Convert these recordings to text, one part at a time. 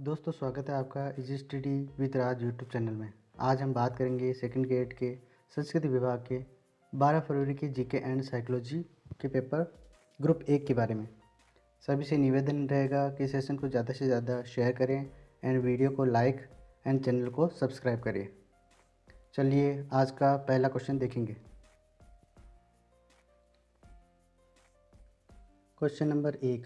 दोस्तों, स्वागत है आपका easy study with Raj YouTube channel में। आज हम बात करेंगे सेकंड ग्रेड के संस्कृत विभाग के 12 फरवरी के जीके एंड साइकोलॉजी के पेपर ग्रुप 1 के बारे में। सभी से निवेदन रहेगा कि सेशन को ज़्यादा से ज़्यादा शेयर करें एंड वीडियो को लाइक एंड चैनल को सब्सक्राइब करें। चलिए आज का पहला क्वेश्चन देखेंगे। क्वेश्चन नंबर 1,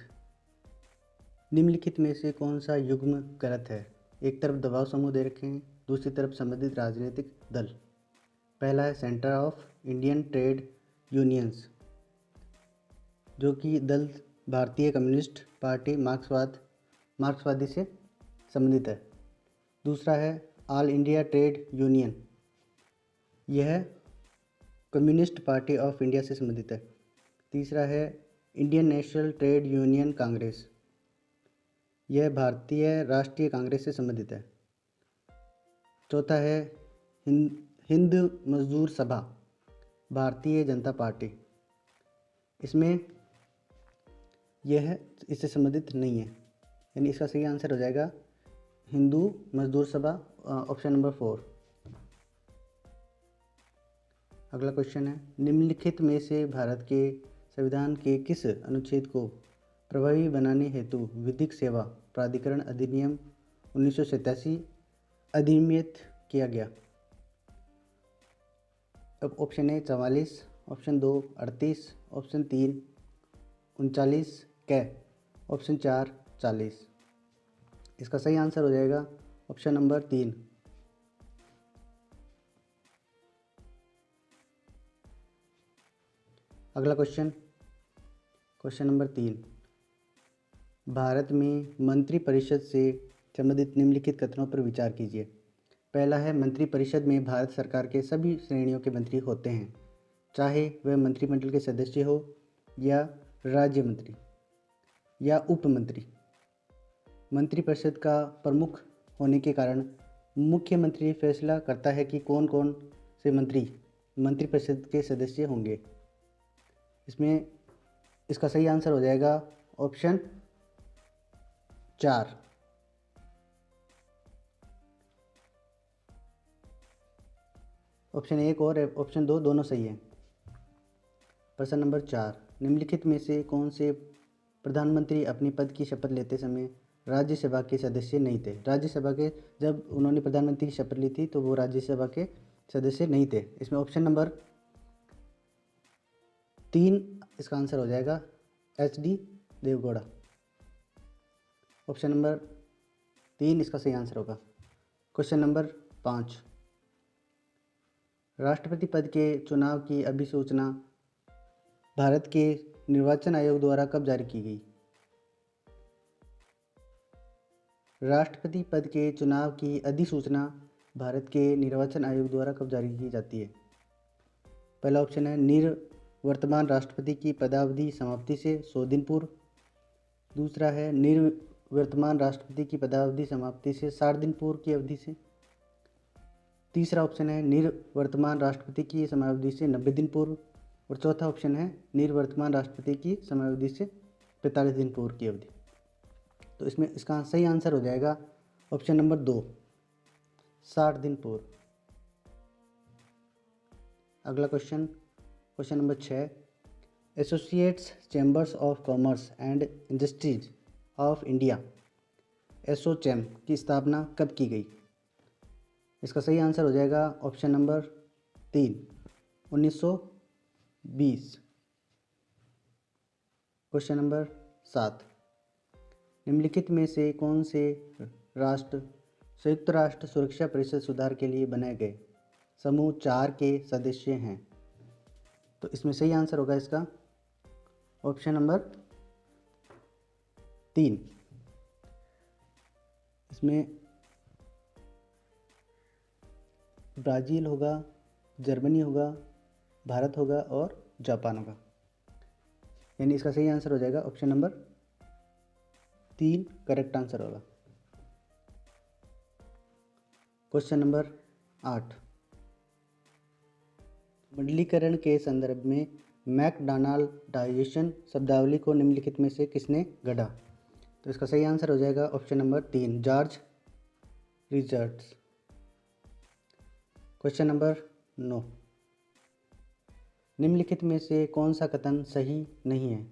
निम्नलिखित में से कौन सा युग्म गलत है? एक तरफ दबाव समूह दे रखे हैं, दूसरी तरफ संबंधित राजनीतिक दल। पहला है centre of Indian trade unions, जो कि दल भारतीय कम्युनिस्ट पार्टी मार्क्सवादी से संबंधित है। दूसरा है ऑल इंडिया ट्रेड यूनियन, यह कम्युनिस्ट पार्टी ऑफ इंडिया से संबंधित है। तीसरा है Indian national trade union Congress, यह भारतीय राष्ट्रीय कांग्रेस से संबंधित है। चौथा है हिंद मजदूर सभा, भारतीय जनता पार्टी, इसमें यह इससे संबंधित नहीं है, यानी इसका सही आंसर हो जाएगा हिंदू मजदूर सभा, ऑप्शन नंबर 4। अगला क्वेश्चन है, निम्नलिखित में से भारत के संविधान के किस अनुच्छेद को प्रभावी बनाने हेतु विधिक सेवा प्राधिकरण अधिनियम 1987 अधिनियमित किया गया? अब ऑप्शन ए 44, ऑप्शन 2 38, ऑप्शन 3 39 कै, ऑप्शन 4 40। इसका सही आंसर हो जाएगा ऑप्शन नंबर 3। अगला क्वेश्चन नंबर 3, भारत में मंत्रिपरिषद से संबंधित निम्नलिखित कथनों पर विचार कीजिए। पहला है मंत्रिपरिषद में भारत सरकार के सभी श्रेणियों के मंत्री होते हैं, चाहे वह मंत्रिमंडल के सदस्य हो या राज्य मंत्री या उप मंत्री। मंत्रिपरिषद का प्रमुख होने के कारण मुख्यमंत्री फैसला करता है कि कौन कौन से मंत्री मंत्रिपरिषद के सदस्य होंगे। इसमें इसका सही आंसर हो जाएगा ऑप्शन 4। ऑप्शन 1 और ऑप्शन 2 दोनों सही हैं। प्रश्न नंबर 4, निम्नलिखित में से कौन से प्रधानमंत्री अपने पद की शपथ लेते समय राज्यसभा के सदस्य नहीं थे? राज्यसभा के जब उन्होंने प्रधानमंत्री की शपथ ली थी तो वो राज्यसभा के सदस्य नहीं थे। इसमें ऑप्शन नंबर 3 इसका आंसर हो जाएगा HD देवगौड़ा। ऑप्शन नंबर 3 इसका सही आंसर होगा। क्वेश्चन नंबर 5, राष्ट्रपति पद के चुनाव की अधिसूचना भारत के निर्वाचन आयोग द्वारा कब जारी की गई? राष्ट्रपति पद के चुनाव की अधिसूचना भारत के निर्वाचन आयोग द्वारा कब जारी की जाती है? पहला ऑप्शन है निवर्तमान राष्ट्रपति की पदावधि समाप्ति से 100 दिन पूर्व। दूसरा है निवर्तमान राष्ट्रपति की पदावधि समाप्ति से 60 दिन पूर्व की अवधि से। तीसरा ऑप्शन है निवर्तमान राष्ट्रपति की समयावधि से 90 दिन पूर्व। और चौथा ऑप्शन है निवर्तमान राष्ट्रपति की समयावधि से 45 दिन पूर्व की अवधि। तो इसमें इसका सही आंसर हो जाएगा ऑप्शन नंबर 2, 60 दिन पूर्व। अगला question number 6, associates chambers of commerce and industries of India ASSOCHAM की स्थापना कब की गई? इसका सही आंसर हो जाएगा ऑप्शन नंबर 3, 1920। क्वेश्चन नंबर 7, निम्नलिखित में से कौन से राष्ट्र संयुक्त राष्ट्र सुरक्षा परिषद सुधार के लिए बनाए गए समूह 4 के सदस्य हैं? तो इसमें सही आंसर होगा इसका ऑप्शन नंबर 3। इसमें ब्राज़ील होगा, जर्मनी होगा, भारत होगा और जापान होगा, यानी इसका सही आंसर हो जाएगा ऑप्शन नंबर 3 करेक्ट आंसर होगा। क्वेश्चन नंबर 8, मंडलीकरण के संदर्भ में मैकडॉनाल्डाइजेशन शब्दावली को निम्नलिखित में से किसने गढ़ा? तो इसका सही आंसर हो जाएगा option number 3, George Richards. Question number 9, निम्नलिखित में से कौन सा कथन सही नहीं है।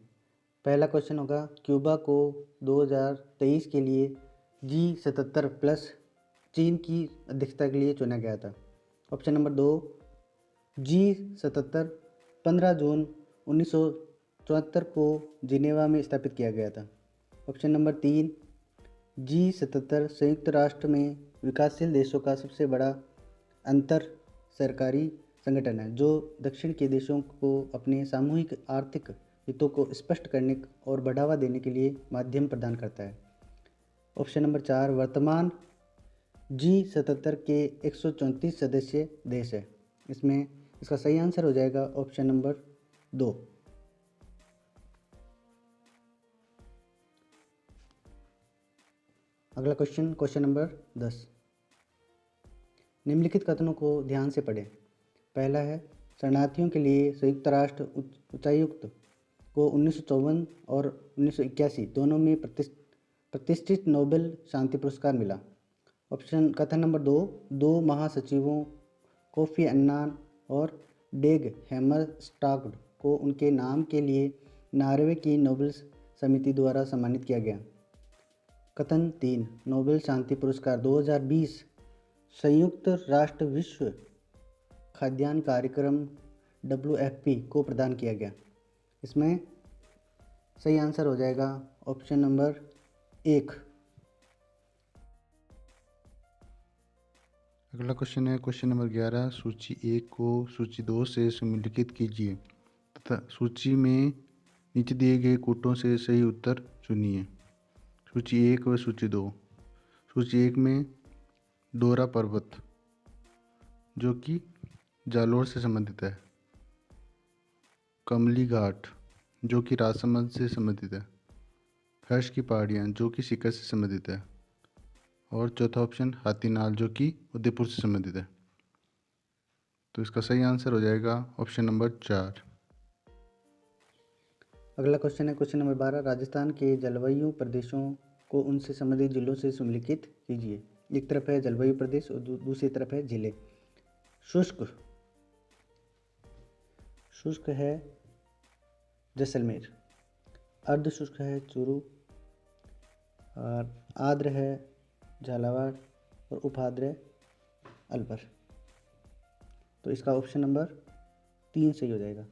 पहला क्वेश्चन होगा, क्यूबा को 2023 के लिए G77+ चीन की अध्यक्षता के लिए चुना गया था। ऑप्शन नंबर 2, G77 15 जून 1974 को जिनेवा में स्थापित किया गया था। ऑप्शन नंबर 3, G77 संयुक्त राष्ट्र में विकासशील देशों का सबसे बड़ा अंतर सरकारी संगठन है जो दक्षिण के देशों को अपने सामूहिक आर्थिक हितों को स्पष्ट करने और बढ़ावा देने के लिए माध्यम प्रदान करता है। ऑप्शन नंबर 4, वर्तमान G77 के 134 सदस्य देश है। इसमें इसका सही आंसर हो जाएगा ऑप्शन नंबर 2। अगला क्वेश्चन, क्वेश्चन नंबर 10, निम्नलिखित कथनों को ध्यान से पढ़ें। पहला है, शरणार्थियों के लिए संयुक्त राष्ट्र उच्चायुक्त को 1954 और 1981 दोनों में प्रतिष्ठित नोबेल शांति पुरस्कार मिला। ऑप्शन कथन नंबर 2, दो महासचिवों कोफी अन्नान और डेग हैमरस्टाड को उनके नाम के लिए नॉर्वे की नोबेल समिति द्वारा सम्मानित किया गया। कथन 3, नोबेल शांति पुरस्कार 2020 संयुक्त राष्ट्र विश्व खाद्यान्न कार्यक्रम WFP को प्रदान किया गया। इसमें सही आंसर हो जाएगा ऑप्शन नंबर 1। अगला क्वेश्चन है क्वेश्चन नंबर 11, सूची 1 को सूची 2 से समलिखित कीजिए तथा सूची में नीचे दिए गए कोटों से सही उत्तर चुनिए। सूची 1 व सूची 2। सूची 1 में डोरा पर्वत जो कि जालोर से संबंधित है, कमली घाट जो कि राजसमंद से संबंधित है, हर्ष की पहाड़ियाँ जो कि सीकर से संबंधित है, और चौथा ऑप्शन हाथीनाल जो कि उदयपुर से संबंधित है। तो इसका सही आंसर हो जाएगा ऑप्शन नंबर 4। अगला क्वेश्चन है क्वेश्चन नंबर 12, राजस्थान के जलवायु प्रदेशों को उनसे संबंधित जिलों से समलिखित कीजिए। एक तरफ है जलवायु प्रदेश और दूसरी तरफ है जिले। शुष्क है जैसलमेर, अर्ध शुष्क है चूरू, और आर्द्र है झालावाड़ और उपाद्र है अलवर। तो इसका ऑप्शन नंबर 3 सही हो जाएगा।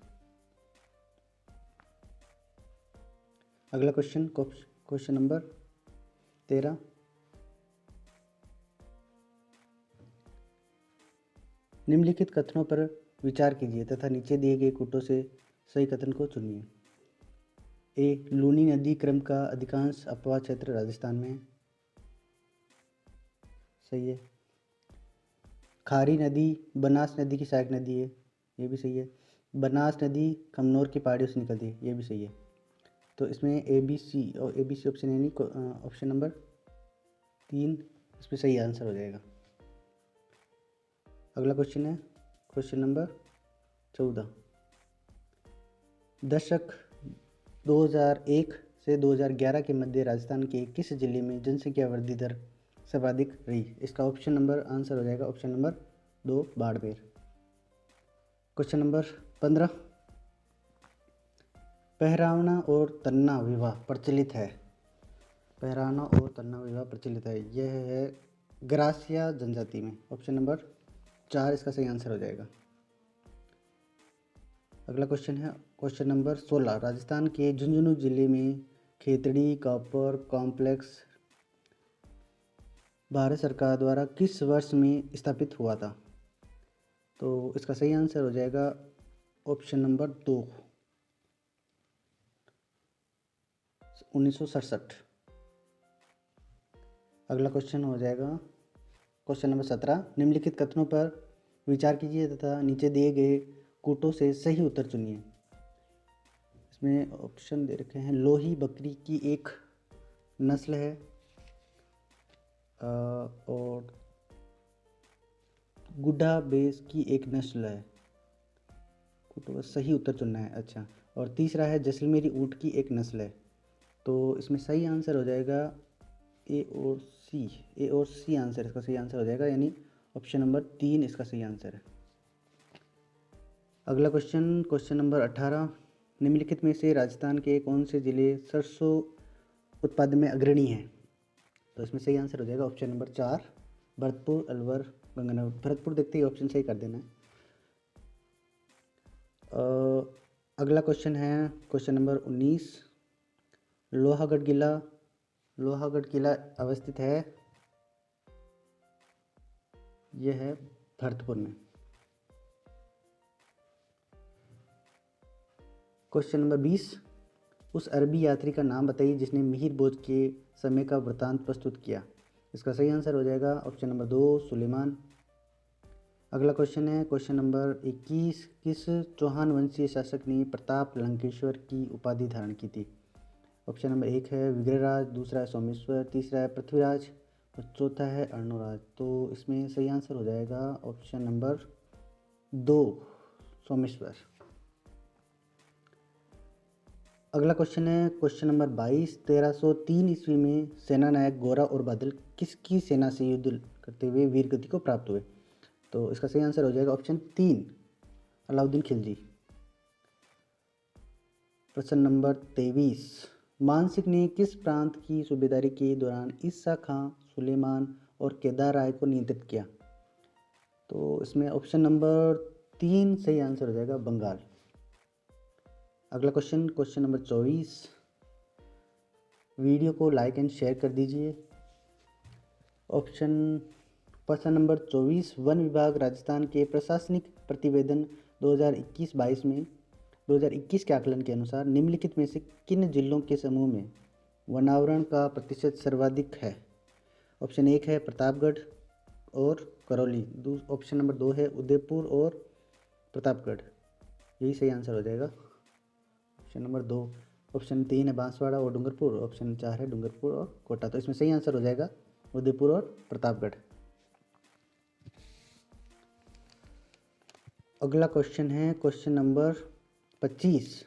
अगला क्वेश्चन, क्वेश्चन नंबर 13, निम्नलिखित कथनों पर विचार कीजिए तथा नीचे दिए गए कोटों से सही कथन को चुनिए। ए, लूनी नदी क्रम का अधिकांश अपवाह क्षेत्र राजस्थान में है। सही है। खारी नदी बनास नदी की सहायक नदी है, ये भी सही है। बनास नदी कमनौर की पहाड़ियों से निकलती है, ये भी सही है। तो इसमें ABC ऑप्शन यानी ऑप्शन नंबर 3 इसमें सही आंसर हो जाएगा। अगला क्वेश्चन है क्वेश्चन नंबर 14, दशक 2001 से 2011 के मध्य राजस्थान के किस जिले में जनसंख्या वृद्धि दर सर्वाधिक रही। इसका ऑप्शन नंबर आंसर हो जाएगा option number 2, Barmer. Question number 15, पहरावना और तन्ना विवाह प्रचलित है। पहरावना और तन्ना विवाह प्रचलित है, यह है ग्रासिया जनजाति में। ऑप्शन नंबर 4 इसका सही आंसर हो जाएगा। अगला क्वेश्चन है क्वेश्चन नंबर 16, राजस्थान के झुंझुनू जिले में खेतड़ी कॉपर कॉम्प्लेक्स भारत सरकार द्वारा किस वर्ष में स्थापित हुआ था। तो इसका सही आंसर हो जाएगा ऑप्शन नंबर 2, 1967। अगला क्वेश्चन हो जाएगा क्वेश्चन नंबर 17, निम्नलिखित कथनों पर विचार कीजिए तथा नीचे दिए गए कोटों से सही उत्तर चुनिए। इसमें ऑप्शन दे रखे हैं, लोही बकरी की एक नस्ल है और गुड्डा बेस की एक नस्ल है। कोटों का सही उत्तर चुनना है। अच्छा, और तीसरा है जैसलमेरी ऊँट की एक नस्ल है। तो इसमें सही आंसर हो जाएगा ए और सी। ए और सी आंसर इसका सही आंसर हो जाएगा, यानी ऑप्शन नंबर 3 इसका सही आंसर है। अगला क्वेश्चन, क्वेश्चन नंबर 18, निम्नलिखित में से राजस्थान के कौन से जिले सरसों उत्पादन में अग्रणी हैं? तो इसमें सही आंसर हो जाएगा ऑप्शन नंबर 4, भरतपुर, अलवर, गंगानगर। भरतपुर देखते ही ऑप्शन सही कर देना है। अगला क्वेश्चन है क्वेश्चन नंबर 19, लोहागढ़ किला अवस्थित है, यह है भरतपुर में। क्वेश्चन नंबर 20, उस अरबी यात्री का नाम बताइए जिसने मिहिर बोझ के समय का वृत्तांत प्रस्तुत किया। इसका सही आंसर हो जाएगा ऑप्शन नंबर 2, सुलेमान। अगला क्वेश्चन है क्वेश्चन नंबर 21, किस चौहान वंशीय शासक ने प्रताप लंकेश्वर की उपाधि धारण की थी? ऑप्शन नंबर 1 है विग्रहराज, दूसरा है सोमेश्वर, तीसरा है पृथ्वीराज और चौथा है अर्णोराज। तो इसमें सही आंसर हो जाएगा ऑप्शन नंबर 2, सोमेश्वर। अगला क्वेश्चन है क्वेश्चन नंबर 22, 1303 ईस्वी में सेनानायक गोरा और बादल किसकी सेना से युद्ध करते हुए वीर गति को प्राप्त हुए? तो इसका सही आंसर हो जाएगा ऑप्शन 3, अलाउद्दीन खिलजी। प्रश्न नंबर 23, मानसिंह ने किस प्रांत की सूबेदारी के दौरान ईसा खां, सुलेमान और केदार राय को नियंत्रित किया? तो इसमें ऑप्शन नंबर 3 सही आंसर हो जाएगा, बंगाल। अगला क्वेश्चन, क्वेश्चन नंबर 24, वीडियो को लाइक एंड शेयर कर दीजिए। प्रश्न नंबर 24, वन विभाग राजस्थान के प्रशासनिक प्रतिवेदन 2021-22 में 2021 के आकलन के अनुसार निम्नलिखित में से किन जिलों के समूह में वनावरण का प्रतिशत सर्वाधिक है? ऑप्शन 1 है प्रतापगढ़ और करौली, ऑप्शन नंबर 2 है उदयपुर और प्रतापगढ़, यही सही आंसर हो जाएगा ऑप्शन नंबर 2। ऑप्शन 3 है बांसवाड़ा और डूंगरपुर, ऑप्शन 4 है डूंगरपुर और कोटा। तो इसमें सही आंसर हो जाएगा उदयपुर और प्रतापगढ़। अगला क्वेश्चन है क्वेश्चन नंबर 25,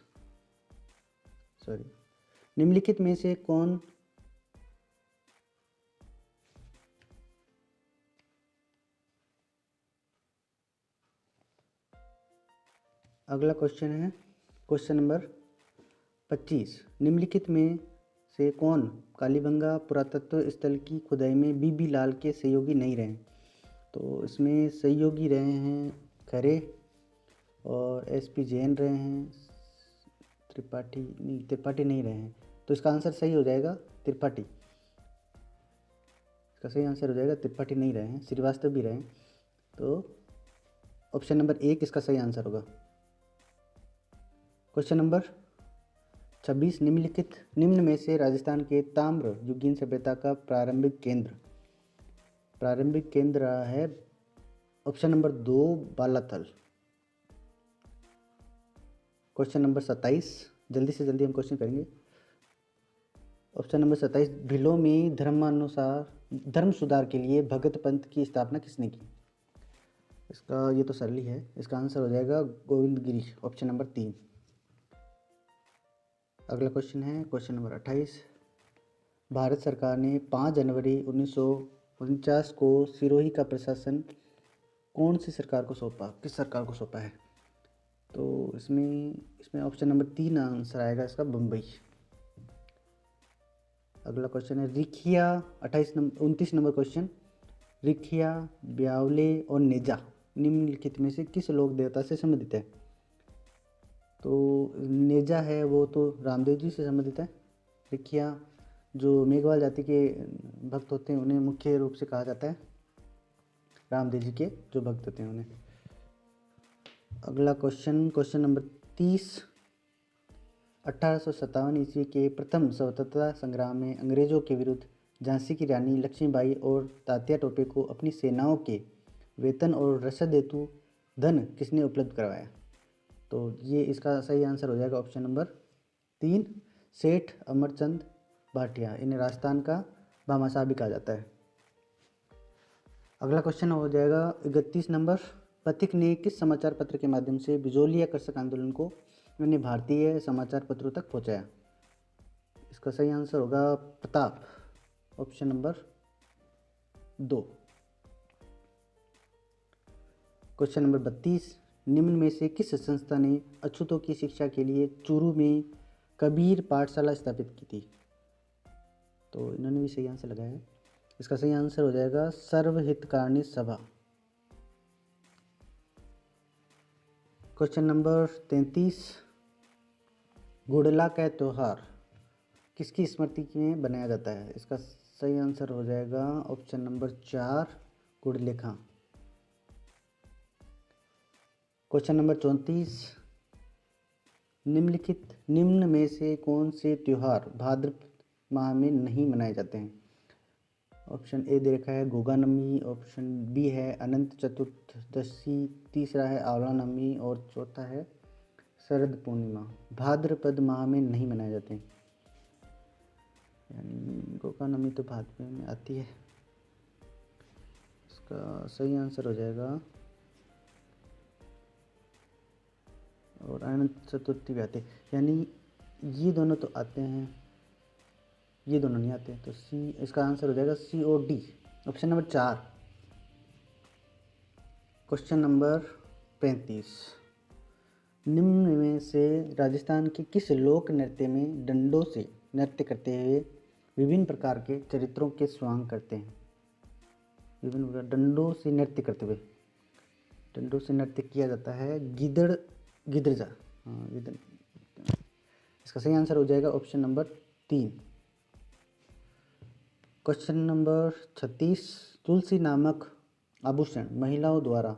निम्नलिखित में से कौन अगला क्वेश्चन है क्वेश्चन नंबर 25, निम्नलिखित में से कौन कालीबंगा पुरातत्व स्थल की खुदाई में बीबी लाल के सहयोगी नहीं रहे? तो इसमें सहयोगी रहे हैं खरे और एसपी जैन रहे हैं, त्रिपाठी नहीं रहे हैं। तो इसका आंसर सही हो जाएगा त्रिपाठी। इसका सही आंसर हो जाएगा त्रिपाठी नहीं रहे हैं, श्रीवास्तव भी रहे हैं। तो ऑप्शन नंबर 1 इसका सही आंसर होगा। क्वेश्चन नंबर 26, निम्न में से राजस्थान के ताम्र युगीन सभ्यता का प्रारंभिक केंद्र रहा है? Option number 2 Balathal. Question number 27, जल्दी से जल्दी हम क्वेश्चन करेंगे। ऑप्शन नंबर 27, भिलो में धर्म सुधार के लिए भगत पंथ की स्थापना किसने की? इसका ये तो सरल ही है, इसका आंसर हो जाएगा गोविंद गिरी, ऑप्शन नंबर 3। अगला क्वेश्चन है क्वेश्चन नंबर 28, भारत सरकार ने 5 जनवरी 1949 को सिरोही का प्रशासन कौन सी सरकार को सौंपा, किस सरकार को सौंपा है? तो इसमें ऑप्शन नंबर 3 आंसर आएगा इसका, बम्बई। अगला क्वेश्चन है रिखिया 29 नंबर क्वेश्चन, रिखिया, ब्यावले और नेजा निम्नलिखित में से किस लोक देवता से संबंधित है? तो नेजा है वो तो रामदेव जी से संबंधित है। रिखिया जो मेघवाल जाति के भक्त होते हैं उन्हें मुख्य रूप से कहा जाता है, रामदेव जी के जो भक्त होते हैं उन्हें। अगला क्वेश्चन नंबर 30, 1857 ईस्वी के प्रथम स्वतंत्रता संग्राम में अंग्रेजों के विरुद्ध झांसी की रानी लक्ष्मीबाई और तात्या टोपे को अपनी सेनाओं के वेतन और रसद हेतु धन किसने उपलब्ध करवाया? तो ये इसका सही आंसर हो जाएगा ऑप्शन नंबर 3, सेठ अमरचंद भाटिया। इन्हें राजस्थान का भामाशाह भी कहा जाता है। अगला क्वेश्चन हो जाएगा 31 नंबर, पथिक ने किस समाचार पत्र के माध्यम से बिजोलिया कर्षक आंदोलन को अन्य भारतीय समाचार पत्रों तक पहुंचाया? इसका सही आंसर होगा Pratap, option number 2। Question number 32, निम्न में से किस संस्था ने अछूतों की शिक्षा के लिए चूरू में कबीर पाठशाला स्थापित की थी? तो इन्होंने भी सही आंसर लगाया है। इसका सही आंसर हो जाएगा सर्वहितकारणी सभा। क्वेश्चन नंबर 33, गुड़ला का त्यौहार किसकी स्मृति में बनाया जाता है? इसका सही आंसर हो जाएगा ऑप्शन नंबर 4, गुड़लेखा। क्वेश्चन नंबर 34, निम्न में से कौन से त्योहार भाद्रपद माह में नहीं मनाए जाते हैं? ऑप्शन ए दे रखा है गोगा नवमी, ऑप्शन बी है अनंत चतुर्दशी, तीसरा है आंवला नवमी और चौथा है शरद पूर्णिमा। भाद्रपद माह में नहीं मनाए जाते, यानी गोगा नवमी तो भाद्रपद में आती है। इसका सही आंसर हो जाएगा, और अनंत चतुर्थी भी आते हैं, यानी ये दोनों तो आते हैं, ये दोनों नहीं आते, तो सी, इसका आंसर हो जाएगा COD, option number 4। Question number 35, निम्न में से राजस्थान के किस लोक नृत्य में डंडों से नृत्य करते हुए विभिन्न प्रकार के चरित्रों के स्वांग करते हैं? विभिन्न प्रकार डंडों से नृत्य करते हुए, डंडों से नृत्य किया जाता है गिदड़जा, हाँ गिदड़। इसका सही आंसर हो जाएगा ऑप्शन नंबर 3। क्वेश्चन नंबर 36, तुलसी नामक आभूषण महिलाओं द्वारा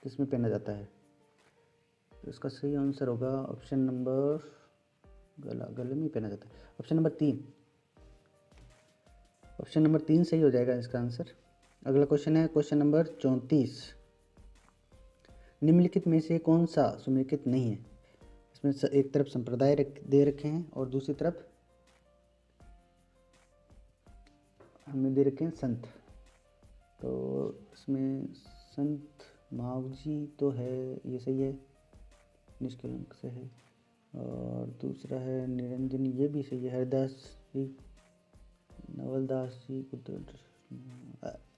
किसमें पहना जाता है? तो इसका सही आंसर होगा ऑप्शन नंबर, गले में पहना जाता है, ऑप्शन नंबर 3। ऑप्शन नंबर 3 सही हो जाएगा इसका आंसर। अगला क्वेश्चन है क्वेश्चन नंबर 34, निम्नलिखित में से कौन सा सुमेलित नहीं है? इसमें एक तरफ संप्रदाय दे रखे हैं और दूसरी तरफ हमें दे रखे हैं संत। तो इसमें संत मावजी तो है, ये सही है, निष्कलंक से है, और दूसरा है निरंजनी, ये भी सही है, हरिदास जी, नवलदास जी,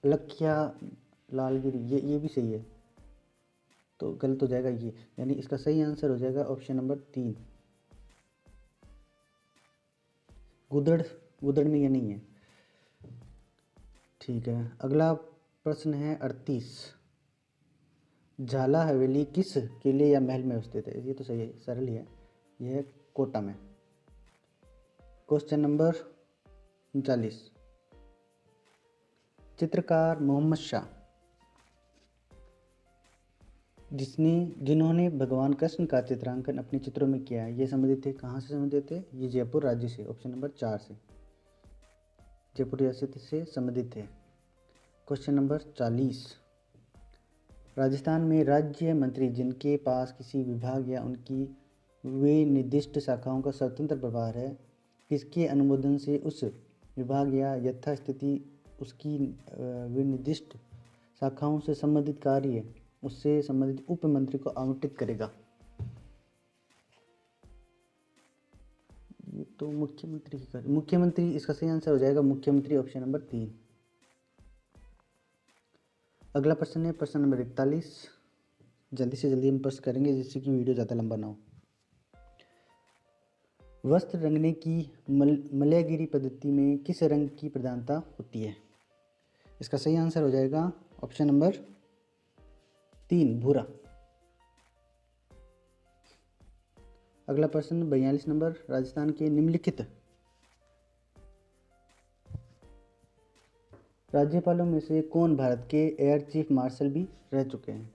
लखिया लालगिरी, ये भी सही है, तो गलत हो जाएगा ये, यानी इसका सही आंसर हो जाएगा ऑप्शन नंबर 3, गुदड़ में ये नहीं है। ठीक है, अगला प्रश्न है 38, झाला हवेली किस किले या महल में स्थित है? ये तो सही है, सरल ही है, यह है कोटा में। क्वेश्चन नंबर 39, चित्रकार मोहम्मद शाह जिन्होंने भगवान कृष्ण का चित्रांकन अपने चित्रों में किया है, ये संबंधित थे, कहाँ से संबंधित थे? ये जयपुर राज्य से, ऑप्शन नंबर 4 से, जयपुर रियासत से संबंधित थे। क्वेश्चन नंबर 40, राजस्थान में राज्य मंत्री जिनके पास किसी विभाग या उनकी वे निर्दिष्ट शाखाओं का स्वतंत्र प्रभार है, किसके अनुमोदन से उस विभाग या यथास्थिति उसकी विनिर्दिष्ट शाखाओं से संबंधित कार्य उससे संबंधित उप मंत्री को आवंटित करेगा? ये तो मुख्यमंत्री की मुख्यमंत्री, इसका सही आंसर हो जाएगा मुख्यमंत्री, ऑप्शन नंबर 3। अगला प्रश्न है प्रश्न नंबर 41, जल्दी से जल्दी हम प्रश्न करेंगे जिससे कि वीडियो ज़्यादा लंबा ना हो। वस्त्र रंगने की मलयगिरी पद्धति में किस रंग की प्रधानता होती है? इसका सही आंसर हो जाएगा ऑप्शन नंबर 3, भूरा। अगला प्रश्न 42 नंबर, राजस्थान के निम्नलिखित राज्यपालों में से कौन भारत के एयर चीफ मार्शल भी रह चुके हैं?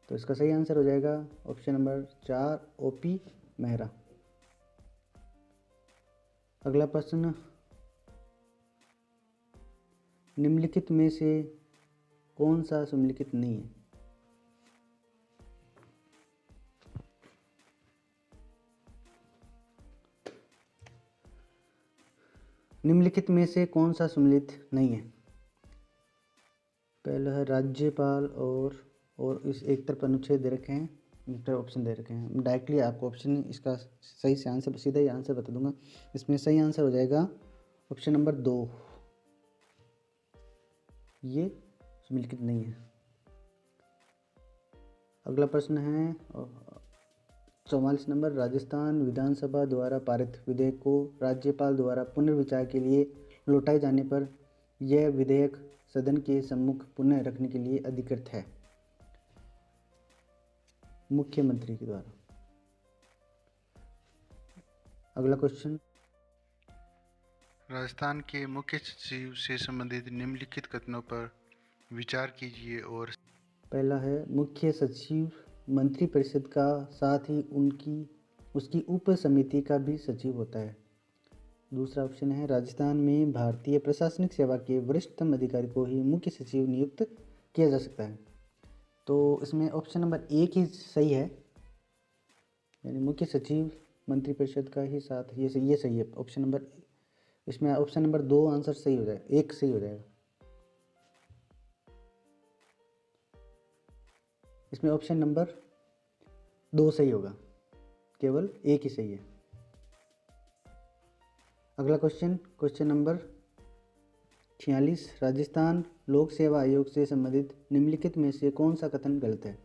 तो इसका सही आंसर हो जाएगा ऑप्शन नंबर 4, OP मेहरा। अगला प्रश्न, निम्नलिखित में से कौन सा सुमेलित नहीं है? निम्नलिखित में से कौन सा सुमेलित नहीं है? पहला है राज्यपाल और इस एक तरफ अनुच्छेद दे रखे हैं, इस पर ऑप्शन दे रखे हैं। डायरेक्टली आपको ऑप्शन इसका सही से आंसर, सीधा ही आंसर बता दूंगा। इसमें सही आंसर हो जाएगा ऑप्शन नंबर 2, ये सम्मिलित नहीं है। अगला प्रश्न है 44 नंबर, राजस्थान विधानसभा द्वारा पारित विधेयक को राज्यपाल द्वारा पुनर्विचार के लिए लौटाए जाने पर यह विधेयक सदन के सम्मुख पुनः रखने के लिए अधिकृत है मुख्यमंत्री के द्वारा। अगला क्वेश्चन, राजस्थान के मुख्य सचिव से संबंधित निम्नलिखित कथनों पर विचार कीजिए और पहला है मुख्य सचिव मंत्रिपरिषद का साथ ही उसकी उप समिति का भी सचिव होता है। दूसरा ऑप्शन है राजस्थान में भारतीय प्रशासनिक सेवा के वरिष्ठतम अधिकारी को ही मुख्य सचिव नियुक्त किया जा सकता है। तो इसमें ऑप्शन नंबर 1 ही सही है, यानी मुख्य सचिव मंत्रिपरिषद का ही साथ, ये सही है ऑप्शन नंबर। इसमें ऑप्शन नंबर 2 आंसर सही हो जाएगा, 1 सही हो जाएगा। इसमें ऑप्शन नंबर 2 सही होगा, केवल 1 ही सही है। अगला क्वेश्चन नंबर 46, राजस्थान लोक सेवा आयोग से संबंधित निम्नलिखित में से कौन सा कथन गलत है?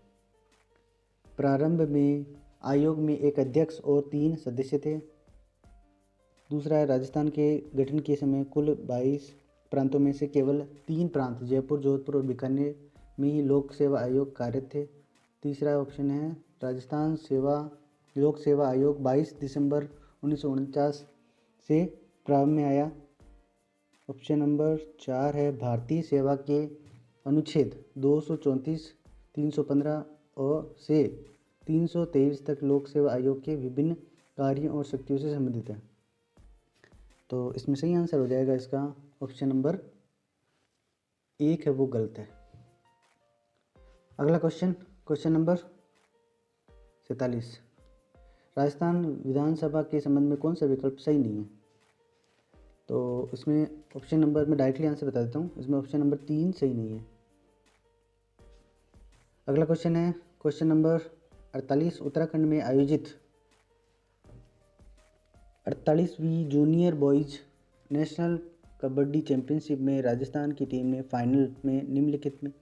प्रारंभ में आयोग में एक अध्यक्ष और 3 सदस्य थे। दूसरा है राजस्थान के गठन के समय कुल 22 प्रांतों में से केवल 3 प्रांत जयपुर, जोधपुर और बीकानेर में ही लोक सेवा आयोग कार्यरत थे। तीसरा ऑप्शन है राजस्थान लोक सेवा आयोग 22 दिसंबर 1949 से प्रारंभ में आया। ऑप्शन नंबर 4 है भारतीय सेवा के अनुच्छेद 234, 315 और से 323 तक लोक सेवा आयोग के विभिन्न कार्यों और शक्तियों से संबंधित है। तो इसमें सही आंसर हो जाएगा इसका ऑप्शन नंबर 1 है, वो गलत है। अगला क्वेश्चन नंबर 47, राजस्थान विधानसभा के संबंध में कौन सा विकल्प सही नहीं है? तो इसमें ऑप्शन नंबर, मैं डायरेक्टली आंसर बता देता हूँ, इसमें ऑप्शन नंबर 3 सही नहीं है। अगला क्वेश्चन है क्वेश्चन नंबर 48, उत्तराखंड में आयोजित 48वीं junior boys national kabaddi championship में राजस्थान की टीम ने फाइनल में निम्नलिखित में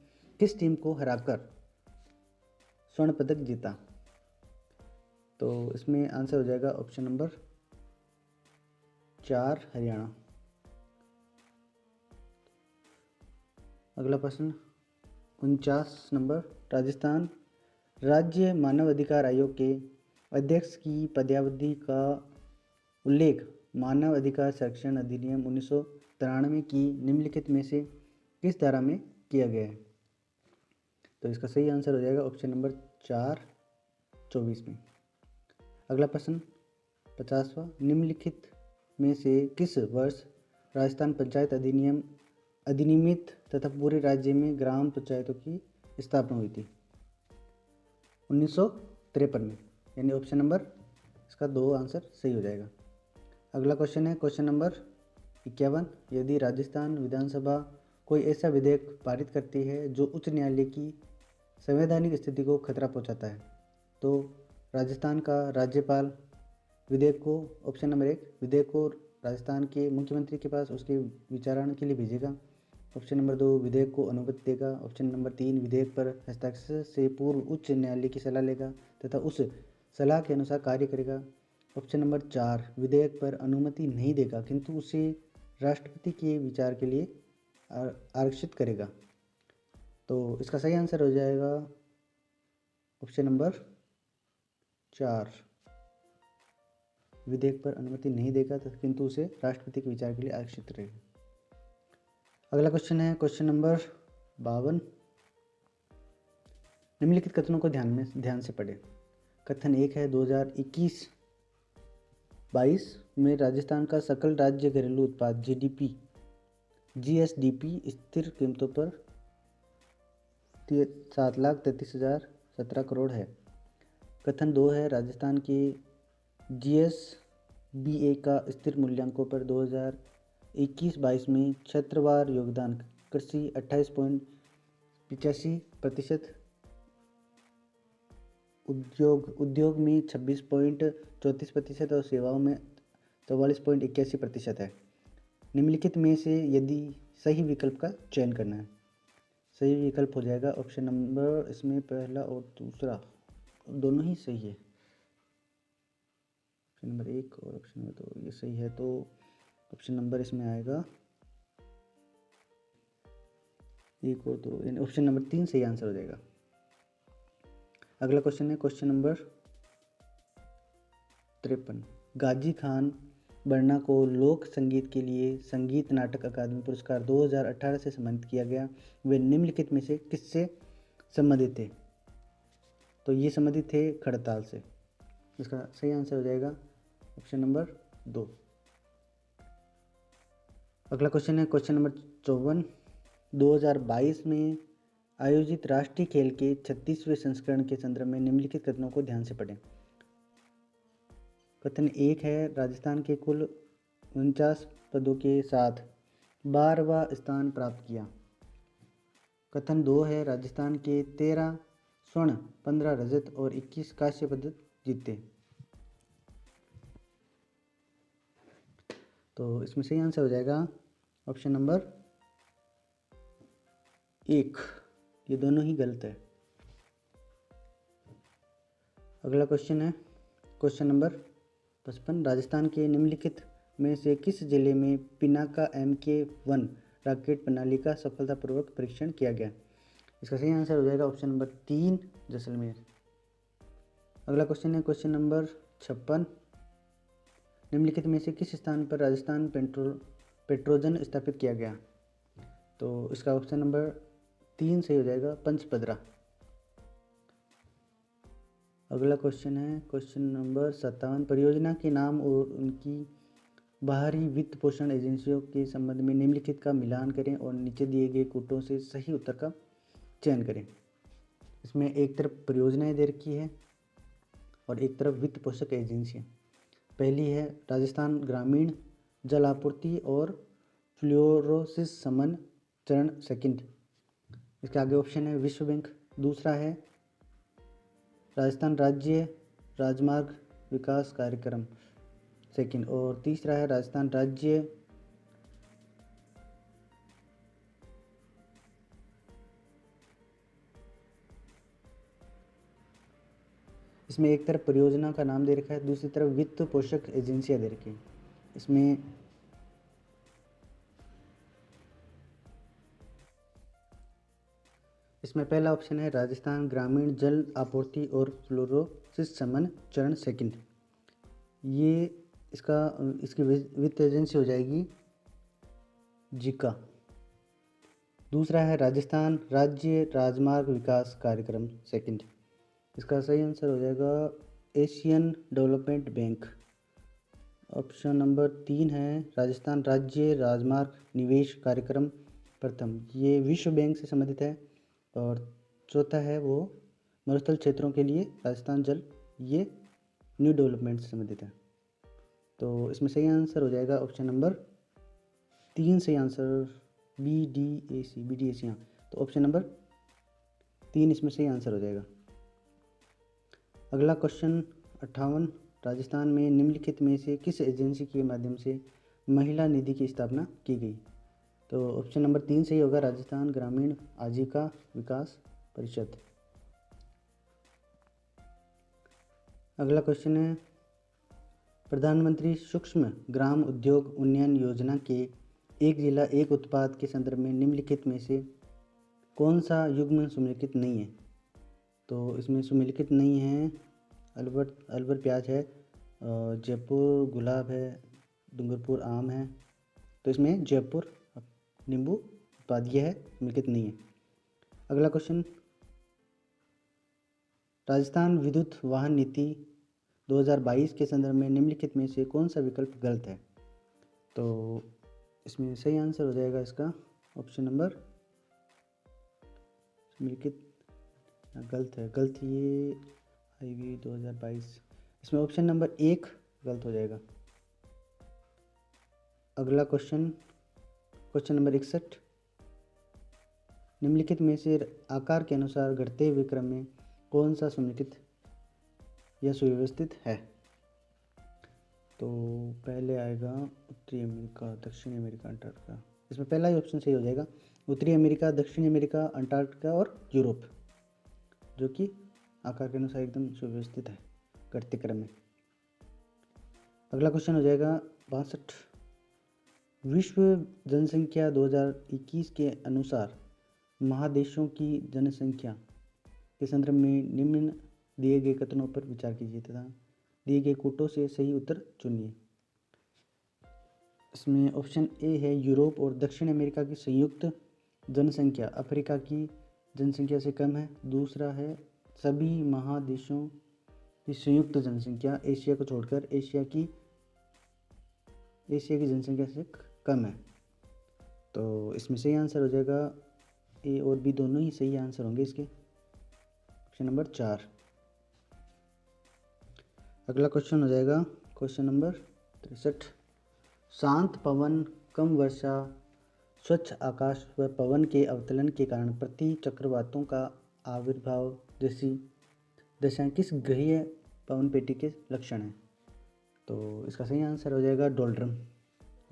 किस टीम को हराकर स्वर्ण पदक जीता? तो इसमें आंसर हो जाएगा ऑप्शन नंबर 4, हरियाणा। अगला प्रश्न 49 नंबर, राजस्थान राज्य मानव अधिकार आयोग के अध्यक्ष की पदावधि का उल्लेख मानव अधिकार संरक्षण अधिनियम 1993 की निम्नलिखित में से किस धारा में किया गया है? तो इसका सही आंसर हो जाएगा ऑप्शन नंबर 4, 24 में। अगला प्रश्न 50वां, निम्नलिखित में से किस वर्ष राजस्थान पंचायत अधिनियमित तथा पूरे राज्य में ग्राम पंचायतों की स्थापना हुई थी? 1953 में, यानी ऑप्शन नंबर इसका 2 आंसर सही हो जाएगा। अगला क्वेश्चन है क्वेश्चन नंबर 51, यदि राजस्थान विधानसभा कोई ऐसा विधेयक पारित करती है जो उच्च न्यायालय की संवैधानिक स्थिति को खतरा पहुंचाता है, तो राजस्थान का राज्यपाल विधेयक को, ऑप्शन नंबर 1, विधेयक को राजस्थान के मुख्यमंत्री के पास उसके विचारण के लिए भेजेगा। ऑप्शन नंबर 2, विधेयक को अनुमति देगा। ऑप्शन नंबर 3, विधेयक पर हस्ताक्षर से पूर्व उच्च न्यायालय की सलाह लेगा तथा उस सलाह के अनुसार कार्य करेगा। ऑप्शन नंबर 4, विधेयक पर अनुमति नहीं देगा किंतु उसे राष्ट्रपति के विचार के लिए आरक्षित करेगा। तो इसका सही आंसर हो जाएगा ऑप्शन नंबर 4, विधेयक पर अनुमति नहीं देगा किंतु उसे राष्ट्रपति के विचार के लिए आरक्षित रहेगा। अगला क्वेश्चन है क्वेश्चन नंबर 52, निम्नलिखित कथनों को ध्यान से पढ़ें। कथन 1 है 2021-22 में राजस्थान का सकल राज्य घरेलू उत्पाद GSDP स्थिर कीमतों पर 7,33,017 करोड़ है। कथन 2 है राजस्थान के GSBA का स्थिर मूल्यांकों पर 2021-22 में क्षेत्रवार योगदान कृषि 28.85%, उद्योग में 26.34% और सेवाओं में 44.81% है। निम्नलिखित में से यदि सही विकल्प का चयन करना है, सही विकल्प हो जाएगा ऑप्शन नंबर, इसमें पहला और दूसरा दोनों ही सही है। ऑप्शन नंबर 1 और ऑप्शन नंबर 2 ये सही है, तो ऑप्शन नंबर इसमें आएगा 1 और 2, यानी ऑप्शन नंबर 3 सही आंसर हो जाएगा। अगला क्वेश्चन है क्वेश्चन नंबर 53। गाजी खान बर्ना को लोक संगीत के लिए संगीत नाटक अकादमी पुरस्कार 2018 से सम्मानित किया गया। वे निम्नलिखित में से किससे संबंधित थे? तो ये संबंधित थे खड़ताल से। इसका सही आंसर हो जाएगा ऑप्शन नंबर 2। अगला क्वेश्चन है क्वेश्चन नंबर 54। 2022 में आयोजित राष्ट्रीय खेल के 36वें संस्करण के संदर्भ में निम्नलिखित कथनों को ध्यान से पढ़ें। कथन 1 है राजस्थान के कुल 49 पदों के साथ 12वां स्थान प्राप्त किया। कथन 2 है राजस्थान के 13 स्वर्ण, 15 रजत और 21 कांस्य पदक जीते। तो इसमें सही आंसर हो जाएगा ऑप्शन नंबर 1। ये दोनों ही गलत है। अगला क्वेश्चन है क्वेश्चन नंबर 55। राजस्थान के निम्नलिखित में से किस जिले में पिनाका MK1 रॉकेट प्रणाली का सफलतापूर्वक परीक्षण किया गया? इसका सही आंसर हो जाएगा ऑप्शन नंबर 3 जैसलमेर। अगला क्वेश्चन है क्वेश्चन नंबर 56। निम्नलिखित में से किस स्थान पर राजस्थान पेट्रोजन स्थापित किया गया? तो इसका ऑप्शन नंबर 3 सही हो जाएगा पंचपदरा। अगला क्वेश्चन है क्वेश्चन नंबर 57। परियोजना के नाम और उनकी बाहरी वित्त पोषण एजेंसियों के संबंध में निम्नलिखित का मिलान करें और नीचे दिए गए कूटों से सही उत्तर का चयन करें। इसमें एक तरफ परियोजनाएं दे रखी है और एक तरफ वित्त पोषक एजेंसियां। पहली है राजस्थान ग्रामीण जल आपूर्ति और फ्लोरोसिस समन चरण सेकंड। इसके आगे ऑप्शन है विश्व बैंक। दूसरा है राजस्थान राज्य राजमार्ग विकास कार्यक्रम सेकंड। और तीसरा है राजस्थान राज्य इसमें एक तरफ परियोजना का नाम दे रखा है, दूसरी तरफ वित्त पोषक एजेंसियां दे रखी है। इसमें पहला ऑप्शन है राजस्थान ग्रामीण जल आपूर्ति और फ्लोरोसिस समन चरण सेकंड। ये इसकी वित्त एजेंसी हो जाएगी जिका। दूसरा है राजस्थान राज्य राजमार्ग विकास कार्यक्रम सेकंड। इसका सही आंसर हो जाएगा Asian development bank. Option number 3 है राजस्थान राज्य राजमार्ग निवेश कार्यक्रम प्रथम। ये विश्व बैंक से संबंधित है। और चौथा है वो मरुस्थल क्षेत्रों के लिए राजस्थान जल, ये न्यू डेवलपमेंट से संबंधित है। तो इसमें सही आंसर हो जाएगा ऑप्शन नंबर 3 सही आंसर BDAC हाँ। तो ऑप्शन नंबर 3 इसमें सही आंसर हो जाएगा। अगला क्वेश्चन 58। राजस्थान में निम्नलिखित में से किस एजेंसी के माध्यम से महिला निधि की स्थापना की गई? तो ऑप्शन नंबर 3 सही होगा राजस्थान ग्रामीण आजीविका विकास परिषद। अगला क्वेश्चन है प्रधानमंत्री सूक्ष्म ग्राम उद्योग उन्नयन योजना के एक जिला एक उत्पाद के संदर्भ में निम्नलिखित में से कौन सा युग्म सुमेलित नहीं है? तो इसमें सुमेलित नहीं है अलवर प्याज है, जयपुर गुलाब है, डूंगरपुर आम है। तो इसमें जयपुर नींबू उत्पाद यह है, सुमेलित नहीं है। अगला क्वेश्चन राजस्थान विद्युत वाहन नीति 2022 के संदर्भ में निम्नलिखित में से कौन सा विकल्प गलत है? तो इसमें सही आंसर हो जाएगा इसका ऑप्शन नंबर गलत ये हाईवे 2022। इसमें ऑप्शन नंबर 1 गलत हो जाएगा। अगला क्वेश्चन नंबर 61। निम्नलिखित में से आकार के अनुसार घटते हुए क्रम में कौन सा सुमेलित या सुव्यवस्थित है? तो पहले आएगा उत्तरी अमेरिका, दक्षिणी अमेरिका, अंटार्कटिका। इसमें पहला ही ऑप्शन सही हो जाएगा, उत्तरी अमेरिका, दक्षिणी अमेरिका, अंटार्कटिका और यूरोप, जो कि आकार के अनुसार एकदम सुव्यवस्थित है घटते क्रम में। अगला क्वेश्चन हो जाएगा 62। विश्व जनसंख्या 2021 के अनुसार महादेशों की जनसंख्या के संदर्भ में निम्न दिए गए कथनों पर विचार कीजिए तथा दिए गए कोटों से सही उत्तर चुनिए। इसमें ऑप्शन ए है यूरोप और दक्षिण अमेरिका की संयुक्त जनसंख्या अफ्रीका की जनसंख्या से कम है। दूसरा है सभी महादेशों की संयुक्त जनसंख्या एशिया को छोड़कर एशिया की जनसंख्या से कम है। तो इसमें सही आंसर हो जाएगा ए और बी, दोनों ही सही आंसर होंगे इसके, ऑप्शन नंबर 4। अगला क्वेश्चन हो जाएगा क्वेश्चन नंबर 63। शांत पवन, कम वर्षा, स्वच्छ आकाश व पवन के अवतलन के कारण प्रति चक्रवातों का आविर्भाव जैसी दशाएं किस ग्रहीय पवन पेटी के लक्षण हैं? तो इसका सही आंसर हो जाएगा डोल्ड्रम,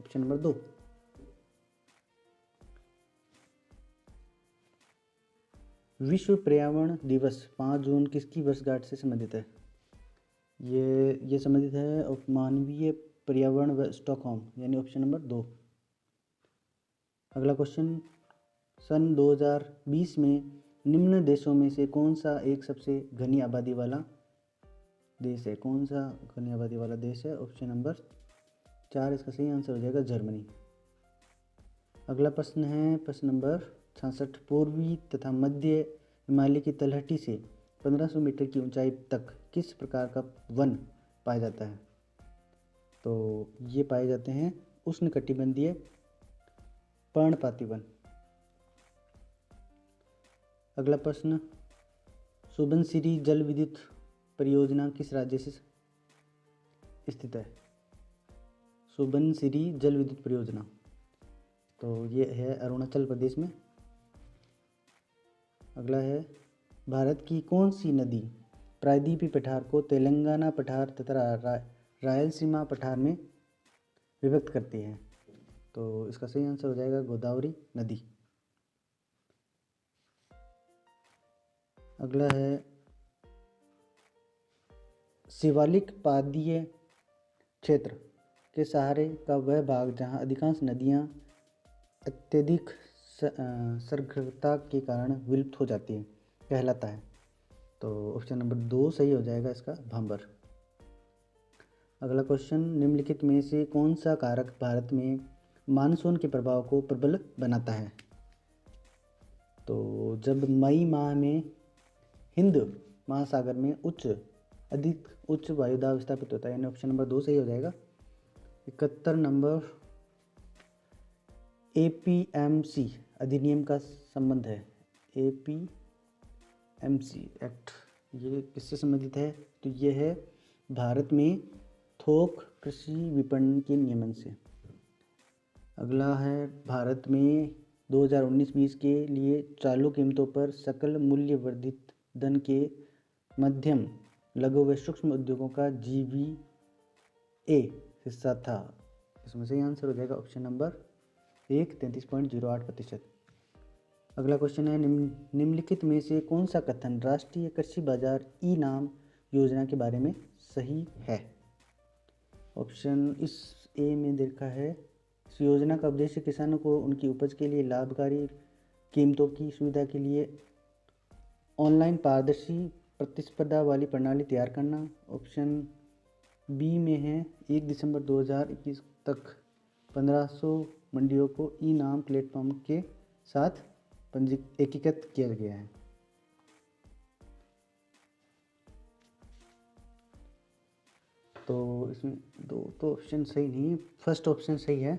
ऑप्शन नंबर 2। विश्व पर्यावरण दिवस 5 जून किसकी वर्षगांठ से संबंधित है? ये संबंधित है मानवीय पर्यावरण व स्टॉकहोम, यानी ऑप्शन नंबर 2। अगला क्वेश्चन, सन 2020 में निम्न देशों में से कौन सा एक सबसे घनी आबादी वाला देश है? कौन सा घनी आबादी वाला देश है? ऑप्शन नंबर 4, इसका सही आंसर हो जाएगा जर्मनी। अगला प्रश्न है प्रश्न नंबर 66। पूर्वी तथा मध्य हिमालय की तलहटी से 1500 मीटर की ऊंचाई तक किस प्रकार का वन पाया जाता है? तो ये पाए जाते हैं उष्णकटिबंधीय पर्णपाती वन। अगला प्रश्न, सुबनसिरी जल विद्युत परियोजना किस राज्य से स्थित है? सुबनसिरी जल विद्युत परियोजना, तो ये है अरुणाचल प्रदेश में। अगला है, भारत की कौन सी नदी प्रायद्वीपीय पठार को तेलंगाना पठार तथा रायलसीमा पठार में विभक्त करती है? तो इसका सही आंसर हो जाएगा गोदावरी नदी। अगला है, शिवालिक पादीय क्षेत्र के सहारे का वह भाग जहां अधिकांश नदियां अत्यधिक सर्गता के कारण विलुप्त हो जाती है कहलाता है? तो ऑप्शन नंबर 2 सही हो जाएगा इसका, भांबर। अगला क्वेश्चन, निम्नलिखित में से कौन सा कारक भारत में मानसून के प्रभाव को प्रबल बनाता है? तो जब मई माह में हिंद महासागर में अधिक उच्च वायुदाब स्थापित होता है, यानी ऑप्शन नंबर 2 सही हो जाएगा। 71 नंबर, APMC अधिनियम का संबंध है। APMC एक्ट ये किससे संबंधित है? तो ये है भारत में थोक कृषि विपणन के नियमन से। अगला है, भारत में 2019-20 के लिए चालू कीमतों पर सकल मूल्य वर्धित धन के मध्यम लघु व सूक्ष्म उद्योगों का GVA हिस्सा था। इसमें सही आंसर हो जाएगा ऑप्शन नंबर 1, 33.08%। अगला क्वेश्चन है, निम्नलिखित में से कौन सा कथन राष्ट्रीय कृषि बाजार ई-नाम योजना के बारे में सही है? ऑप्शन इस ए में देखा है, इस योजना का उद्देश्य किसानों को उनकी उपज के लिए लाभकारी कीमतों की सुविधा के लिए ऑनलाइन पारदर्शी प्रतिस्पर्धा वाली प्रणाली तैयार करना। ऑप्शन बी में है, 1 दिसंबर 2021 तक 1500 मंडियों को ई-नाम प्लेटफॉर्म के साथ एकीकृत किया गया है। तो इसमें दो तो ऑप्शन सही नहीं, फर्स्ट ऑप्शन सही है।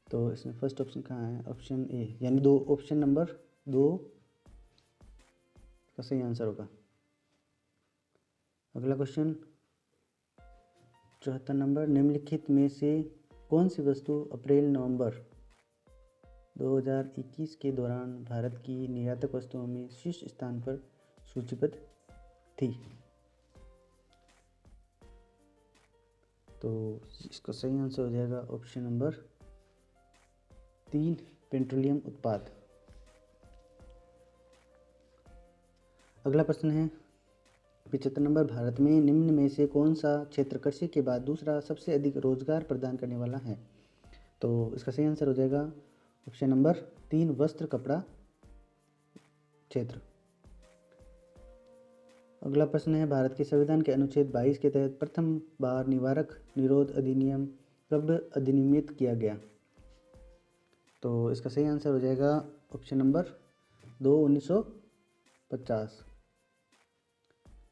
तो इसमें फर्स्ट ऑप्शन कहाँ है? ऑप्शन ए, यानी ऑप्शन नंबर 2 का सही आंसर होगा। अगला क्वेश्चन 74 नंबर, निम्नलिखित में से कौन सी वस्तु अप्रैल-नवंबर 2021 के दौरान भारत की निर्यातक वस्तुओं में शीर्ष स्थान पर सूचीबद्ध थी? तो इसका सही आंसर हो जाएगा ऑप्शन नंबर 3 पेट्रोलियम उत्पाद। अगला प्रश्न है 75 नंबर, भारत में निम्न में से कौन सा क्षेत्र कृषि के बाद दूसरा सबसे अधिक रोजगार प्रदान करने वाला है? तो इसका सही आंसर हो जाएगा ऑप्शन नंबर 3 वस्त्र कपड़ा क्षेत्र। अगला प्रश्न है भारत के संविधान के अनुच्छेद 22 के तहत प्रथम बार निवारक निरोध अधिनियम कब अधिनियमित किया गया? तो इसका सही आंसर हो जाएगा ऑप्शन नंबर 2 1950।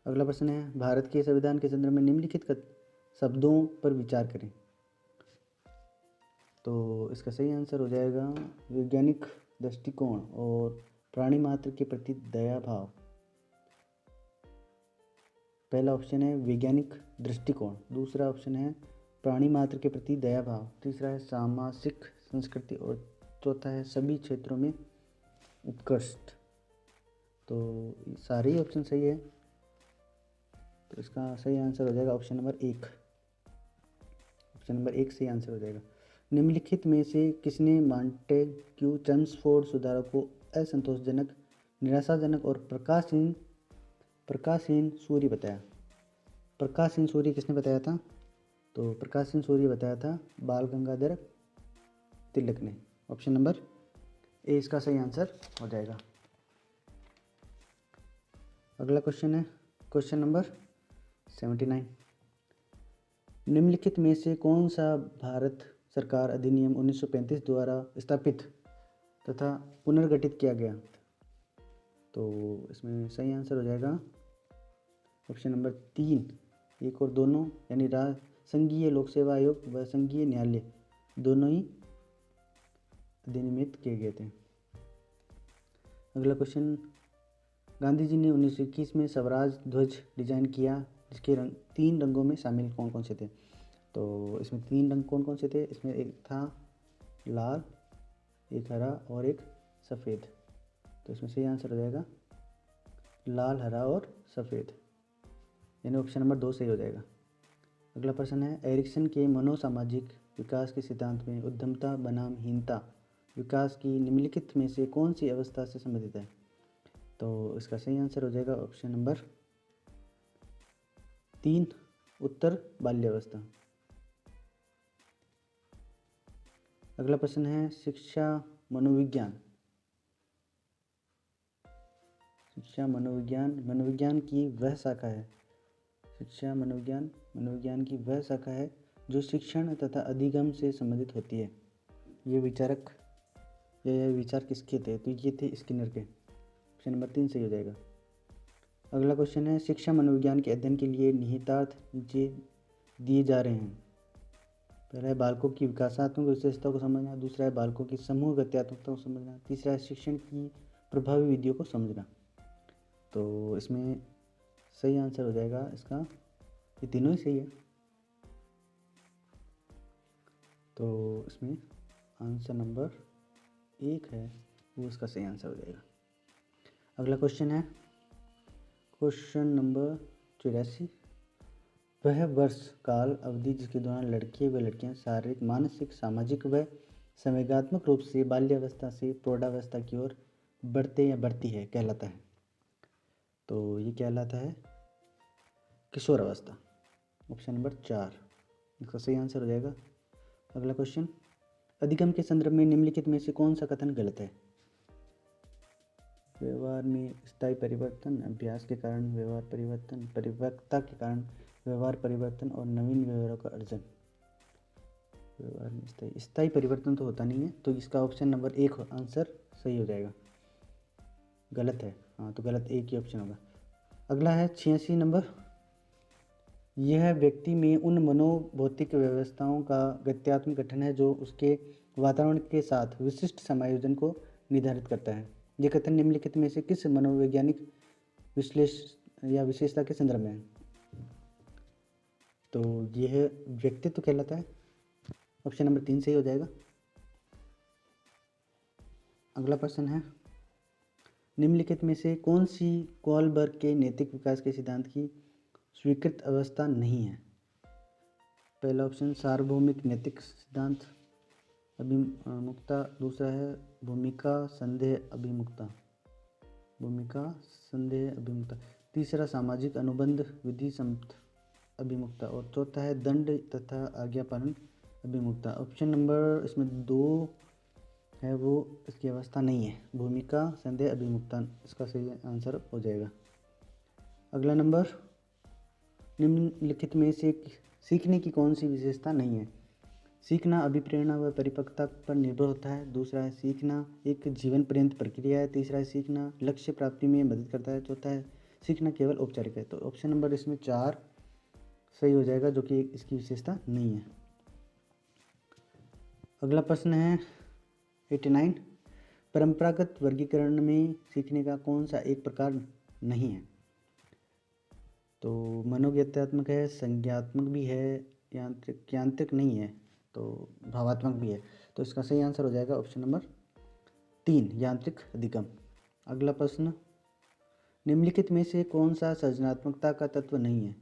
अगला प्रश्न है भारत के संविधान के संदर्भ में निम्नलिखित शब्दों पर विचार करें। तो इसका सही आंसर हो जाएगा वैज्ञानिक दृष्टिकोण और प्राणी मात्र के प्रति दया भाव। पहला ऑप्शन है वैज्ञानिक दृष्टिकोण, दूसरा ऑप्शन है प्राणी मात्र के प्रति दया भाव, तीसरा है सामाजिक संस्कृति और चौथा है सभी क्षेत्रों में उत्कृष्ट। तो सारे ही ऑप्शन सही है, तो इसका सही आंसर हो जाएगा ऑप्शन नंबर 1। ऑप्शन नंबर 1 सही आंसर हो जाएगा। निम्नलिखित में से किसने मॉन्टेग्यू चेम्सफोर्ड सुधारों को असंतोषजनक, निराशाजनक और प्रकाशहीन सूर्य बताया? प्रकाशहीन सूर्य किसने बताया था? तो प्रकाशहीन सूर्य बताया था बाल गंगाधर तिलक ने। ऑप्शन नंबर ए इसका सही आंसर हो जाएगा। अगला क्वेश्चन है क्वेश्चन नंबर 79, निम्नलिखित में से कौन सा भारत सरकार अधिनियम 1935 द्वारा स्थापित तथा पुनर्गठित किया गया? तो इसमें सही आंसर हो जाएगा ऑप्शन नंबर 3 1 और दोनों, यानी संघीय लोक सेवा आयोग व संघीय न्यायालय दोनों ही अधिनियमित किए गए थे। अगला क्वेश्चन, गांधी जी ने 1921 में स्वराज ध्वज डिजाइन किया जिसके रंग 3 रंगों में शामिल कौन कौन से थे? तो इसमें 3 रंग कौन कौन से थे? इसमें एक था लाल, एक हरा और एक सफ़ेद। तो इसमें सही आंसर हो जाएगा लाल, हरा और सफ़ेद, यानी ऑप्शन नंबर 2 सही हो जाएगा। अगला प्रश्न है एरिक्सन के मनोसामाजिक विकास के सिद्धांत में उद्यमता बनाम हीनता विकास की निम्नलिखित में से कौन सी अवस्था से संबंधित है? तो इसका सही आंसर हो जाएगा ऑप्शन नंबर 3 उत्तर बाल्यावस्था। अगला प्रश्न है शिक्षा मनोविज्ञान मनोविज्ञान की वह शाखा है। शिक्षा मनोविज्ञान की वह शाखा है जो शिक्षण तथा अधिगम से संबंधित होती है। ये विचार किसके थे? तो ये थे स्किनर के। ऑप्शन नंबर 3 सही हो जाएगा। अगला क्वेश्चन है शिक्षा मनोविज्ञान के अध्ययन के लिए निहितार्थ नीचे दिए जा रहे हैं। पहला है बालकों की विकासात्मक विशेषताओं को समझना, दूसरा है बालकों की समूह गत्यात्मकता को समझना, तीसरा है शिक्षण की प्रभावी विधियों को समझना। तो इसमें सही आंसर हो जाएगा इसका, ये तीनों ही सही है। तो इसमें आंसर नंबर 1 है वो इसका सही आंसर हो जाएगा। अगला क्वेश्चन है क्वेश्चन नंबर 84, वह वर्ष काल अवधि जिसके दौरान लड़के व लड़कियां शारीरिक, मानसिक, सामाजिक व संवेगात्मक रूप से बाल्यावस्था से प्रौढ़ावस्था की ओर बढ़ते या बढ़ती है कहलाता है। तो ये कहलाता है किशोर अवस्था। ऑप्शन नंबर 4 इसका सही आंसर हो जाएगा। अगला क्वेश्चन, अधिगम के संदर्भ में निम्नलिखित में से कौन सा कथन गलत है? व्यवहार में स्थायी परिवर्तन, अभ्यास के कारण व्यवहार परिवर्तन, परिपक्वता के कारण व्यवहार परिवर्तन और नवीन व्यवहारों का अर्जन। व्यवहार में स्थायी परिवर्तन तो होता नहीं है, तो इसका ऑप्शन नंबर 1 आंसर सही हो जाएगा। गलत है, हाँ तो गलत एक ही ऑप्शन होगा। अगला है 86 नंबर, यह व्यक्ति में उन मनोभौतिक व्यवस्थाओं का गत्यात्मक गठन है जो उसके वातावरण के साथ विशिष्ट समायोजन को निर्धारित करता है। यह कथन निम्नलिखित में से किस मनोवैज्ञानिक विशेषता के संदर्भ में है? तो यह व्यक्तित्व कहलाता है। ऑप्शन नंबर 3 सही हो जाएगा। अगला प्रश्न है निम्नलिखित में से कौन सी कोलबर्ग के नैतिक विकास के सिद्धांत की स्वीकृत अवस्था नहीं है? पहला ऑप्शन सार्वभौमिक नैतिक सिद्धांत अभिमुखता, दूसरा है भूमिका संदेह अभिमुखता, भूमिका संदेह अभिमुखता, तीसरा सामाजिक अनुबंध विधि सम्मत अभिमुखता और चौथा है दंड तथा आज्ञा पालन अभिमुखता। ऑप्शन नंबर इसमें 2 है वो इसकी अवस्था नहीं है, भूमिका संदेह अभिमुखता इसका सही आंसर हो जाएगा। अगला नंबर, निम्नलिखित में से सीखने की कौन सी विशेषता नहीं है? सीखना अभिप्रेरणा व परिपक्वता पर निर्भर होता है, दूसरा है सीखना एक जीवन पर्यंत प्रक्रिया है, तीसरा है सीखना लक्ष्य प्राप्ति में मदद करता है, चौथा है सीखना केवल औपचारिक है। तो ऑप्शन नंबर इसमें 4 सही हो जाएगा, जो कि इसकी विशेषता नहीं है। अगला प्रश्न है 89, परंपरागत वर्गीकरण में सीखने का कौन सा एक प्रकार नहीं है? तो मनोज्ञात्मक है, संज्ञात्मक भी है, यांत्रिक नहीं है, तो भावात्मक भी है। तो इसका सही आंसर हो जाएगा ऑप्शन नंबर 3 यांत्रिक अधिगम। अगला प्रश्न, निम्नलिखित में से कौन सा सृजनात्मकता का तत्व नहीं है?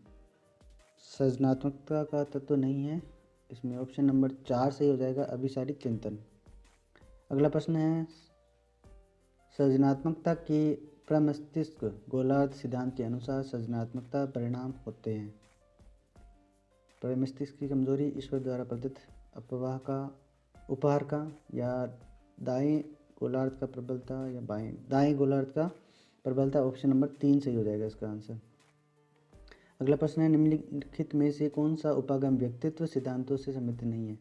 सृजनात्मकता का तत्व नहीं है, इसमें ऑप्शन नंबर 4 सही हो जाएगा अभिसारिक चिंतन। अगला प्रश्न है, सृजनात्मकता के प्रमस्तिष्क गोलार्ध सिद्धांत के अनुसार सृजनात्मकता परिणाम होते हैं। प्रमस्तिष्क की कमजोरी, ईश्वर द्वारा प्रदत्त उपहार का, या दाएं गोलार्ध का प्रबलता, या दाएं गोलार्ध का प्रबलता। ऑप्शन नंबर 3 सही हो जाएगा इसका आंसर। अगला प्रश्न है, निम्नलिखित में से कौन सा उपागम व्यक्तित्व सिद्धांतों से संबंधित नहीं है?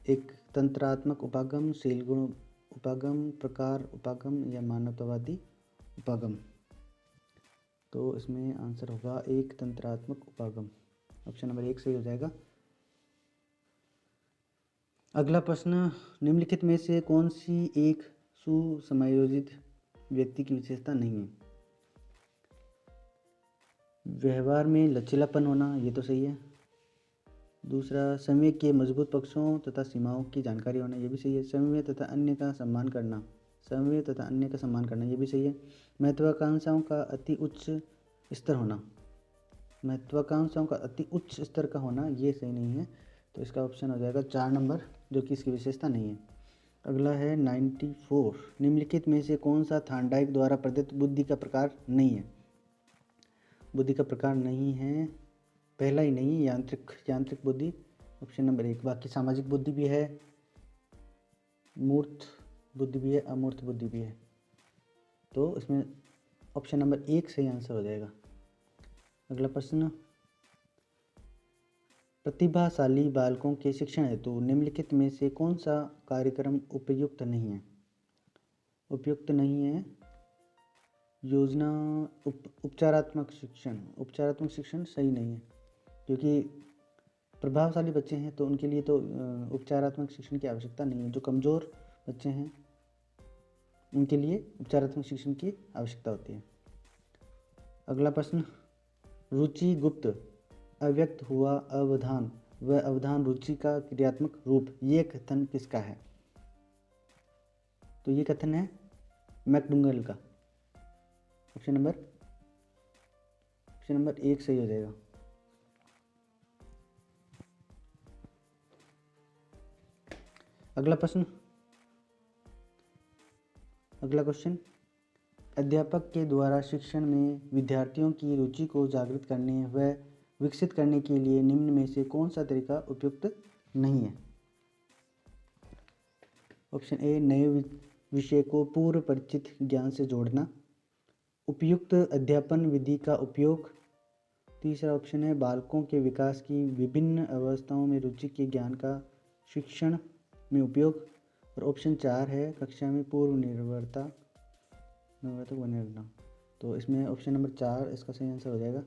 एक तंत्रात्मक उपागम, शील गुण उपागम, प्रकार उपागम, या मानवतावादी उपागम। तो इसमें आंसर होगा एक तंत्रात्मक उपागम, ऑप्शन नंबर 1 सही हो जाएगा। अगला प्रश्न, निम्नलिखित में से कौन सी एक सुसमायोजित व्यक्ति की विशेषता नहीं है? व्यवहार में लचीलापन होना, ये तो सही है। दूसरा, समय के मजबूत पक्षों तथा सीमाओं की जानकारी होना, ये भी सही है। समय तथा अन्य का सम्मान करना, ये भी सही है। महत्वाकांक्षाओं का अति उच्च स्तर होना, महत्वाकांक्षाओं का अति उच्च स्तर का होना, ये सही नहीं है। तो इसका ऑप्शन हो जाएगा 4 नंबर, जो कि इसकी विशेषता नहीं है। अगला है 94, निम्नलिखित में से कौन सा थार्नडाइक द्वारा प्रदत्त बुद्धि का प्रकार नहीं है? बुद्धि का प्रकार नहीं है, पहला ही नहीं, यांत्रिक बुद्धि, ऑप्शन नंबर 1। बाकी सामाजिक बुद्धि भी है, मूर्त बुद्धि भी है, अमूर्त बुद्धि भी है। तो इसमें ऑप्शन नंबर 1 सही आंसर हो जाएगा। अगला प्रश्न, प्रतिभाशाली बालकों के शिक्षण हेतु निम्नलिखित में से कौन सा कार्यक्रम उपयुक्त नहीं है? उपयुक्त नहीं है योजना उपचारात्मक शिक्षण सही नहीं है, क्योंकि प्रभावशाली बच्चे हैं तो उनके लिए तो उपचारात्मक शिक्षण की आवश्यकता नहीं है। जो कमज़ोर बच्चे हैं उनके लिए उपचारात्मक शिक्षण की आवश्यकता होती है। अगला प्रश्न, रुचि गुप्त अव्यक्त हुआ अवधान व अवधान रुचि का क्रियात्मक रूप, ये कथन किसका है? तो ये कथन है मैकडूगल का, ऑप्शन नंबर 1 सही हो जाएगा। अगला क्वेश्चन, अध्यापक के द्वारा शिक्षण में विद्यार्थियों की रुचि को जागृत करने व विकसित करने के लिए निम्न में से कौन सा तरीका उपयुक्त नहीं है? ऑप्शन ए, नए विषय को पूर्व परिचित ज्ञान से जोड़ना, उपयुक्त अध्यापन विधि का उपयोग, तीसरा ऑप्शन है बालकों के विकास की विभिन्न अवस्थाओं में रुचि के ज्ञान का शिक्षण में उपयोग, और ऑप्शन 4 है कक्षा में पूर्व निर्भरता बने रखना। तो इसमें ऑप्शन नंबर 4 इसका सही आंसर हो जाएगा।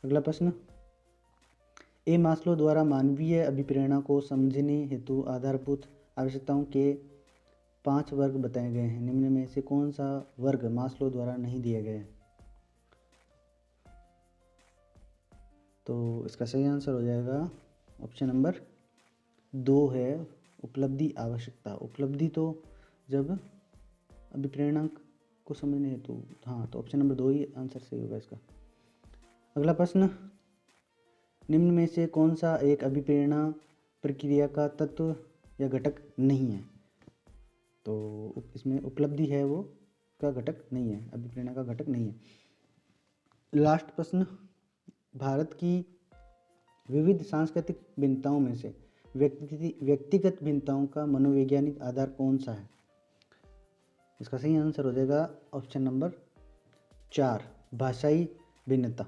अगला प्रश्न, ए मास्लो द्वारा मानवीय अभिप्रेरणा को समझने हेतु आधारभूत आवश्यकताओं के 5 वर्ग बताए गए हैं। निम्न में से कौन सा वर्ग मास्लो द्वारा नहीं दिया गया है? तो इसका सही आंसर हो जाएगा ऑप्शन नंबर 2 है उपलब्धि आवश्यकता। उपलब्धि तो जब अभिप्रेरणा को समझने हेतु, हाँ, तो ऑप्शन नंबर 2 ही आंसर सही होगा इसका। अगला प्रश्न, निम्न में से कौन सा एक अभिप्रेरणा प्रक्रिया का तत्व या घटक नहीं है? तो इसमें उपलब्धि है वो का घटक नहीं है, अभिप्रेरणा का घटक नहीं है। लास्ट प्रश्न, भारत की विविध सांस्कृतिक भिन्नताओं में से व्यक्तिगत भिन्नताओं का मनोवैज्ञानिक आधार कौन सा है? इसका सही आंसर हो जाएगा ऑप्शन नंबर 4, भाषाई भिन्नता।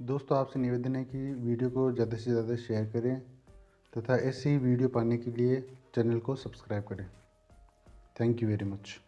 दोस्तों, आपसे निवेदन है कि वीडियो को ज़्यादा से ज़्यादा शेयर करें तथा ऐसी वीडियो पाने के लिए चैनल को सब्सक्राइब करें। Thank you very much.